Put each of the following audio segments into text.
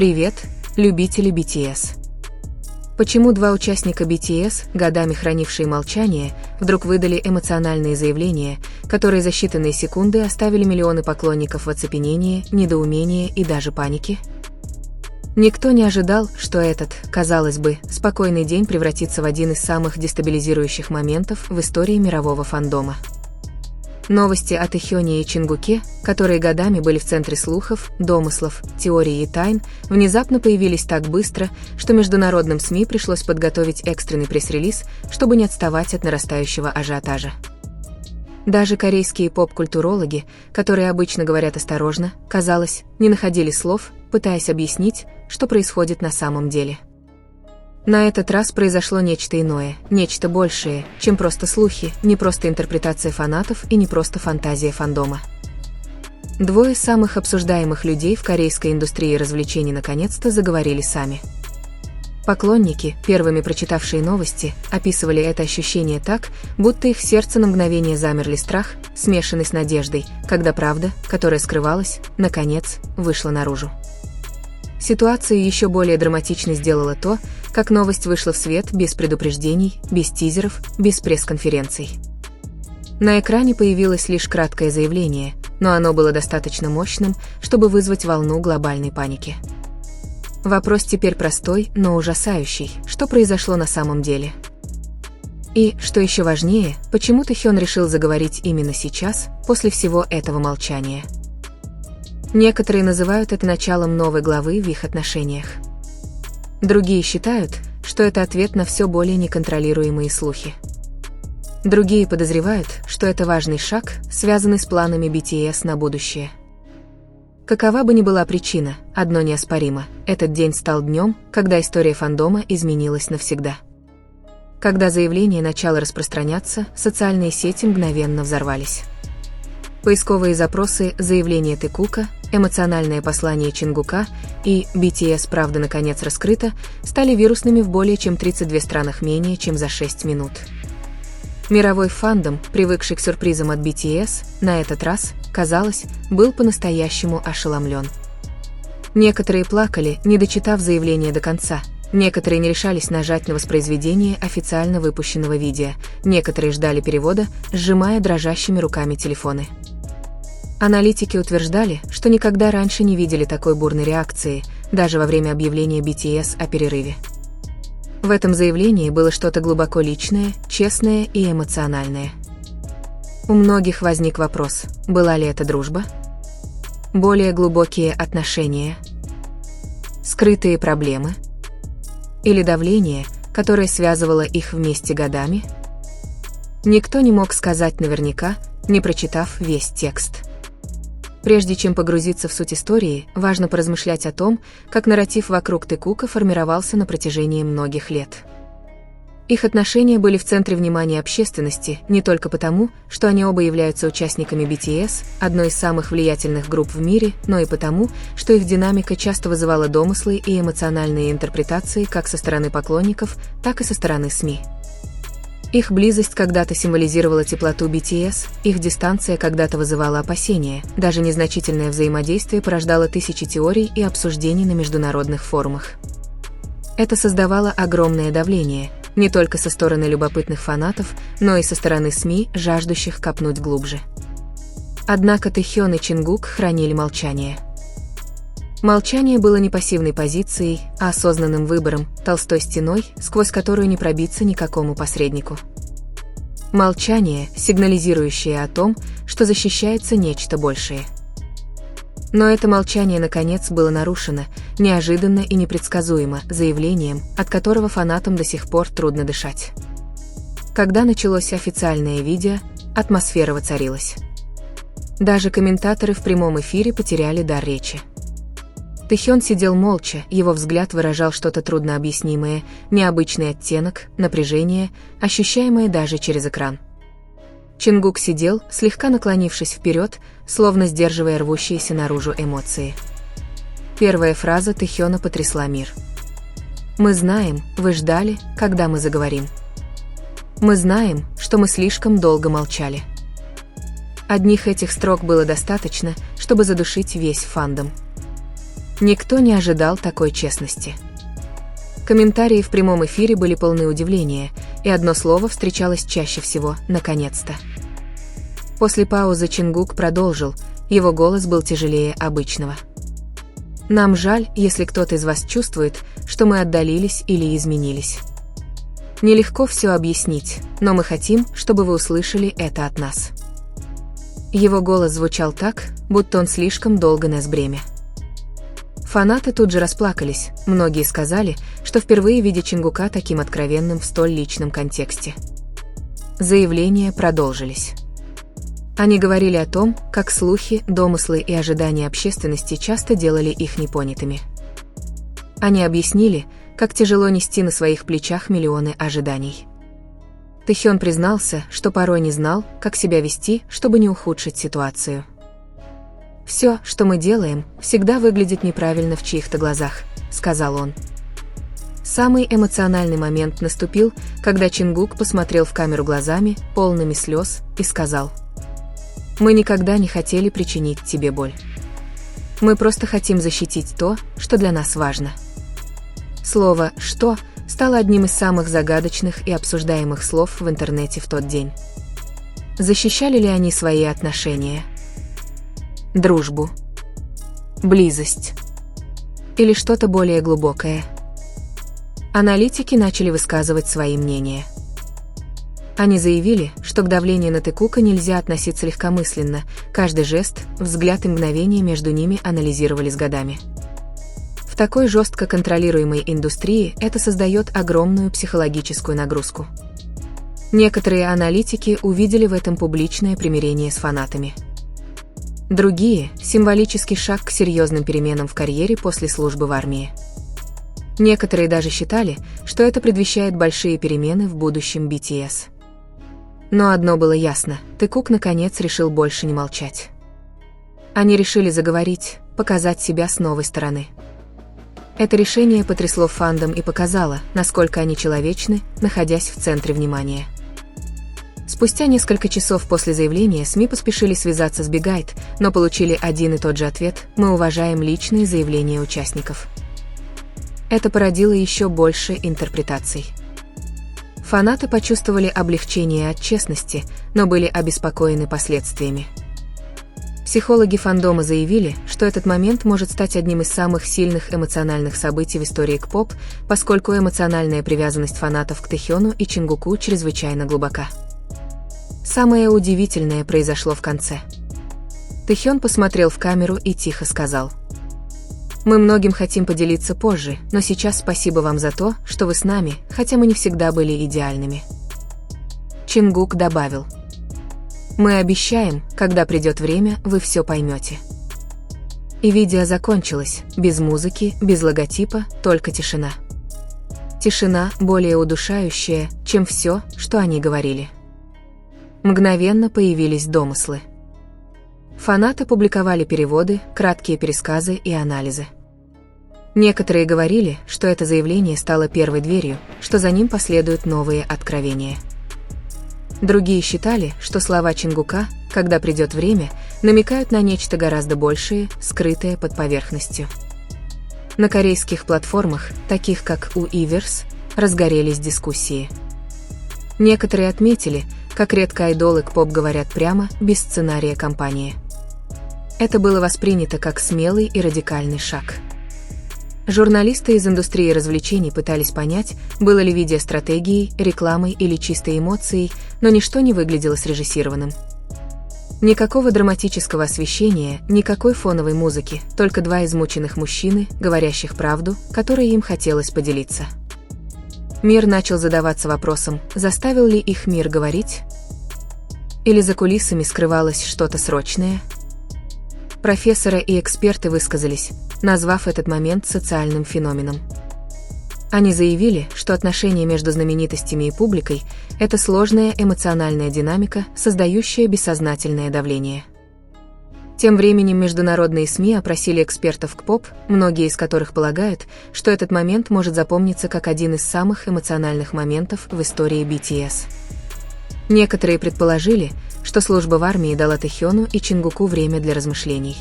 Привет, любители BTS. Почему два участника BTS, годами хранившие молчание, вдруг выдали эмоциональные заявления, которые за считанные секунды оставили миллионы поклонников в оцепенении, недоумении и даже панике? Никто не ожидал, что этот, казалось бы, спокойный день превратится в один из самых дестабилизирующих моментов в истории мирового фандома. Новости о Тэхёне и Чингуке, которые годами были в центре слухов, домыслов, теорий и тайн, внезапно появились так быстро, что международным СМИ пришлось подготовить экстренный пресс-релиз, чтобы не отставать от нарастающего ажиотажа. Даже корейские поп-культурологи, которые обычно говорят осторожно, казалось, не находили слов, пытаясь объяснить, что происходит на самом деле. На этот раз произошло нечто иное, нечто большее, чем просто слухи, не просто интерпретация фанатов и не просто фантазия фандома. Двое самых обсуждаемых людей в корейской индустрии развлечений наконец-то заговорили сами. Поклонники, первыми прочитавшие новости, описывали это ощущение так, будто их в сердце на мгновение замерли страх, смешанный с надеждой, когда правда, которая скрывалась, наконец, вышла наружу. Ситуацию еще более драматичной сделало то, как новость вышла в свет без предупреждений, без тизеров, без пресс-конференций. На экране появилось лишь краткое заявление, но оно было достаточно мощным, чтобы вызвать волну глобальной паники. Вопрос теперь простой, но ужасающий: что произошло на самом деле? И, что еще важнее, почему Тэхён решил заговорить именно сейчас, после всего этого молчания? Некоторые называют это началом новой главы в их отношениях. Другие считают, что это ответ на все более неконтролируемые слухи. Другие подозревают, что это важный шаг, связанный с планами BTS на будущее. Какова бы ни была причина, одно неоспоримо: этот день стал днем, когда история фандома изменилась навсегда. Когда заявление начало распространяться, социальные сети мгновенно взорвались. Поисковые запросы «Заявление Тэкука», «Эмоциональное послание Чингука» и «BTS правда наконец раскрыта» стали вирусными в более чем 32 странах менее чем за 6 минут. Мировой фандом, привыкший к сюрпризам от BTS, на этот раз, казалось, был по-настоящему ошеломлен. Некоторые плакали, не дочитав заявление до конца. Некоторые не решались нажать на воспроизведение официально выпущенного видео, некоторые ждали перевода, сжимая дрожащими руками телефоны. Аналитики утверждали, что никогда раньше не видели такой бурной реакции, даже во время объявления BTS о перерыве. В этом заявлении было что-то глубоко личное, честное и эмоциональное. У многих возник вопрос: была ли это дружба? Более глубокие отношения? Скрытые проблемы? Или давление, которое связывало их вместе годами? Никто не мог сказать наверняка, не прочитав весь текст. Прежде чем погрузиться в суть истории, важно поразмышлять о том, как нарратив вокруг Тэкука формировался на протяжении многих лет. Их отношения были в центре внимания общественности не только потому, что они оба являются участниками BTS, одной из самых влиятельных групп в мире, но и потому, что их динамика часто вызывала домыслы и эмоциональные интерпретации как со стороны поклонников, так и со стороны СМИ. Их близость когда-то символизировала теплоту BTS, их дистанция когда-то вызывала опасения, даже незначительное взаимодействие порождало тысячи теорий и обсуждений на международных форумах. Это создавало огромное давление, не только со стороны любопытных фанатов, но и со стороны СМИ, жаждущих копнуть глубже. Однако Тэхён и Чингук хранили молчание. Молчание было не пассивной позицией, а осознанным выбором, толстой стеной, сквозь которую не пробиться никакому посреднику. Молчание, сигнализирующее о том, что защищается нечто большее. Но это молчание, наконец, было нарушено, неожиданно и непредсказуемо, заявлением, от которого фанатам до сих пор трудно дышать. Когда началось официальное видео, атмосфера воцарилась. Даже комментаторы в прямом эфире потеряли дар речи. Тэхён сидел молча, его взгляд выражал что-то труднообъяснимое, необычный оттенок, напряжение, ощущаемое даже через экран. Чингук сидел, слегка наклонившись вперед, словно сдерживая рвущиеся наружу эмоции. Первая фраза Тэхёна потрясла мир. «Мы знаем, вы ждали, когда мы заговорим. Мы знаем, что мы слишком долго молчали». Одних этих строк было достаточно, чтобы задушить весь фандом. Никто не ожидал такой честности. Комментарии в прямом эфире были полны удивления, и одно слово встречалось чаще всего «наконец-то». После паузы Чингук продолжил, его голос был тяжелее обычного. «Нам жаль, если кто-то из вас чувствует, что мы отдалились или изменились. Нелегко все объяснить, но мы хотим, чтобы вы услышали это от нас». Его голос звучал так, будто он слишком долго нес бремя. Фанаты тут же расплакались, многие сказали, что впервые видят Чингука таким откровенным в столь личном контексте. Заявления продолжились. Они говорили о том, как слухи, домыслы и ожидания общественности часто делали их непонятыми. Они объяснили, как тяжело нести на своих плечах миллионы ожиданий. Тэхён признался, что порой не знал, как себя вести, чтобы не ухудшить ситуацию. «Все, что мы делаем, всегда выглядит неправильно в чьих-то глазах», — сказал он. Самый эмоциональный момент наступил, когда Чингук посмотрел в камеру глазами, полными слез, и сказал: «Мы никогда не хотели причинить тебе боль. Мы просто хотим защитить то, что для нас важно». Слово «что» стало одним из самых загадочных и обсуждаемых слов в интернете в тот день. Защищали ли они свои отношения? Дружбу? Близость? Или что-то более глубокое? Аналитики начали высказывать свои мнения. Они заявили, что к давлению на Тэкука нельзя относиться легкомысленно, каждый жест, взгляд и мгновение между ними анализировались годами. В такой жестко контролируемой индустрии это создает огромную психологическую нагрузку. Некоторые аналитики увидели в этом публичное примирение с фанатами. Другие – символический шаг к серьезным переменам в карьере после службы в армии. Некоторые даже считали, что это предвещает большие перемены в будущем BTS. Но одно было ясно – Тэкук наконец решил больше не молчать. Они решили заговорить, показать себя с новой стороны. Это решение потрясло фандом и показало, насколько они человечны, находясь в центре внимания. Спустя несколько часов после заявления СМИ поспешили связаться с Бигайт, но получили один и тот же ответ: «Мы уважаем личные заявления участников». Это породило еще больше интерпретаций. Фанаты почувствовали облегчение от честности, но были обеспокоены последствиями. Психологи фандома заявили, что этот момент может стать одним из самых сильных эмоциональных событий в истории К-поп, поскольку эмоциональная привязанность фанатов к Тэхёну и Чингуку чрезвычайно глубока. Самое удивительное произошло в конце. Тэхён посмотрел в камеру и тихо сказал: «Мы многим хотим поделиться позже, но сейчас спасибо вам за то, что вы с нами, хотя мы не всегда были идеальными». Чингук добавил: «Мы обещаем, когда придет время, вы все поймете». И видео закончилось, без музыки, без логотипа, только тишина. Тишина более удушающая, чем все, что они говорили. Мгновенно появились домыслы. Фанаты публиковали переводы, краткие пересказы и анализы. Некоторые говорили, что это заявление стало первой дверью, что за ним последуют новые откровения. Другие считали, что слова Чингука «когда придет время» намекают на нечто гораздо большее, скрытое под поверхностью. На корейских платформах, таких как Уиверс, разгорелись дискуссии. Некоторые отметили, как редко айдолы К-поп говорят прямо, без сценария кампании. Это было воспринято как смелый и радикальный шаг. Журналисты из индустрии развлечений пытались понять, было ли видео стратегией, рекламой или чистой эмоцией, но ничто не выглядело срежиссированным. Никакого драматического освещения, никакой фоновой музыки, только два измученных мужчины, говорящих правду, которой им хотелось поделиться. Мир начал задаваться вопросом, заставил ли их мир говорить? Или за кулисами скрывалось что-то срочное? Профессоры и эксперты высказались, назвав этот момент социальным феноменом. Они заявили, что отношения между знаменитостями и публикой – это сложная эмоциональная динамика, создающая бессознательное давление. Тем временем международные СМИ опросили экспертов К-поп, многие из которых полагают, что этот момент может запомниться как один из самых эмоциональных моментов в истории BTS. Некоторые предположили, что служба в армии дала Тэхёну и Чингуку время для размышлений.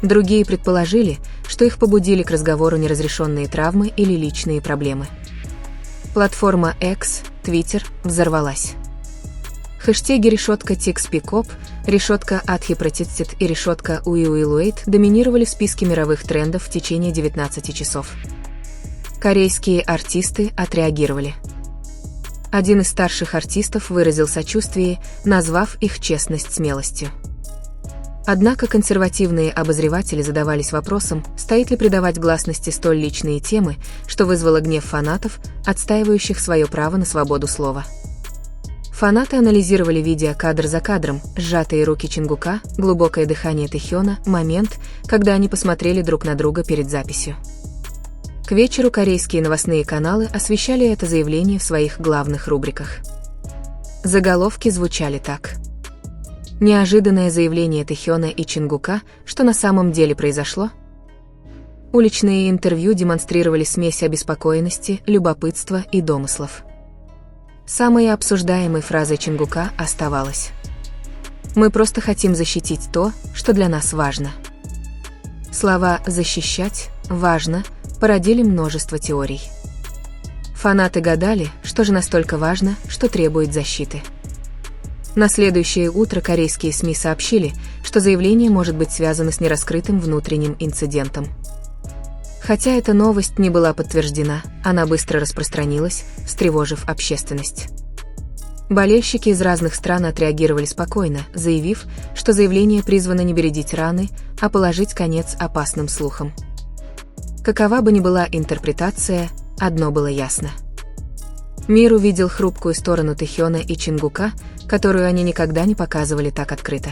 Другие предположили, что их побудили к разговору неразрешенные травмы или личные проблемы. Платформа X, Twitter, взорвалась. Хэштеги #TixPickup, #AdHyperTexted и #UiUiLuate доминировали в списке мировых трендов в течение 19 часов. Корейские артисты отреагировали. Один из старших артистов выразил сочувствие, назвав их честность смелостью. Однако консервативные обозреватели задавались вопросом, стоит ли придавать гласности столь личные темы, что вызвало гнев фанатов, отстаивающих свое право на свободу слова. Фанаты анализировали видео кадр за кадром, сжатые руки Чингука, глубокое дыхание Тэхёна, момент, когда они посмотрели друг на друга перед записью. К вечеру корейские новостные каналы освещали это заявление в своих главных рубриках. Заголовки звучали так. Неожиданное заявление Тэхёна и Чингука, что на самом деле произошло? Уличные интервью демонстрировали смесь обеспокоенности, любопытства и домыслов. Самой обсуждаемой фразой Чингука оставалась: «Мы просто хотим защитить то, что для нас важно». Слова «защищать», «важно» породили множество теорий. Фанаты гадали, что же настолько важно, что требует защиты. На следующее утро корейские СМИ сообщили, что заявление может быть связано с нераскрытым внутренним инцидентом. Хотя эта новость не была подтверждена, она быстро распространилась, встревожив общественность. Болельщики из разных стран отреагировали спокойно, заявив, что заявление призвано не бередить раны, а положить конец опасным слухам. Какова бы ни была интерпретация, одно было ясно. Мир увидел хрупкую сторону Тэхёна и Чингука, которую они никогда не показывали так открыто.